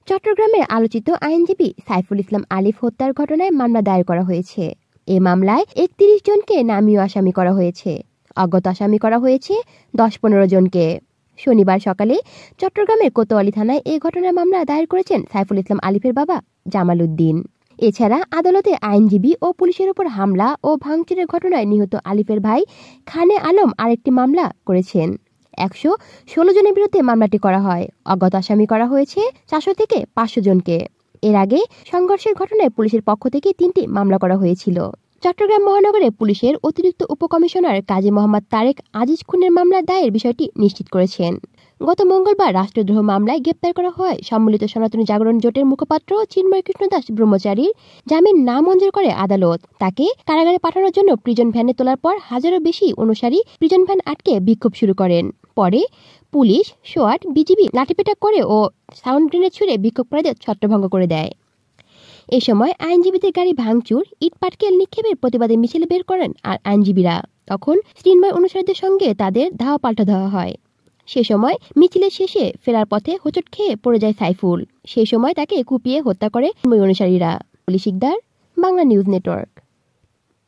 চট্টগ্রামের আলোচিত আইনজীবী সাইফুল ইসলাম আলিফ হত্যার ঘটনায় মামলা দায়ের করা হয়েছে। এ মামলায় ৩১ জনকে নামীয় আসামি করা হয়েছে। অজ্ঞাত আসামি করা হয়েছে ১০-১৫ জনকে। শনিবার সকালে চট্টগ্রামের কোতোয়ালি থানায় এ ঘটনার মামলা দায়ের করেছেন সাইফুল ইসলাম আলিফের বাবা জামাল উদ্দিন। এছাড়া আদালতে আইনজীবী ও পুলিশের উপর হামলা ও ভাঙচুরের ঘটনায় নিহত আলিফের ভাই খানে আলম আরেকটি মামলা করেছেন। ১১৬ জনের বিরুদ্ধে মামলাটি করা হয়। অজ্ঞাত আসামি করা হয়েছে ৪০০ থেকে ৫০০ জনকে। এর আগে সংঘর্ষের ঘটনায় পুলিশের পক্ষ থেকে ৩টি মামলা করা হয়েছিল। চট্টগ্রাম মহানগরে পুলিশের অতিরিক্ত উপকমিশনার কাজী মোহাম্মদ তারেক আজিজ খুনের মামলা দায়ের বিষয়টি নিশ্চিত করেছেন। গত মঙ্গলবার রাষ্ট্রদ্রোহ মামলায় গ্রেপ্তার করা হয় সম্মিলিত সনাতনী জাগরণ জোটের মুখপাত্র চিন্ময় কৃষ্ণ দাস ব্রহ্মচারীর জামিন নামঞ্জুর করে আদালত। তাকে কারাগারে পাঠানোর জন্য প্রিজন ভ্যানে তোলার পর হাজারো বেশি অনুসারী প্রিজন ভ্যান আটকে বিক্ষোভ শুরু করেন। পরে পুলিশ, সোয়াট, বিজিবি লাঠিপেটা করে ও সাউন্ড গ্রেনেড ছুড়ে বিক্ষোভকারীদের ছত্রভঙ্গ করে দেয়। এ সময় আইনজীবীদের গাড়ি ভাঙচুর, ইট পাটকেল নিক্ষেপের প্রতিবাদে মিছিল বের করেন আর আইনজীবীরা। তখন চিন্ময় অনুসারীদের সঙ্গে তাদের ধাওয়া পাল্টা দেওয়া হয়। সে সময় মিছিলের শেষে ফেরার পথে হোঁচট খেয়ে পড়ে যায় সাইফুল। সেই সময় তাকে কুপিয়ে হত্যা করে চিন্ময় অনুসারীরা। পুলিশ ইকদার, বাংলা নিউজ নেটওয়ার্ক।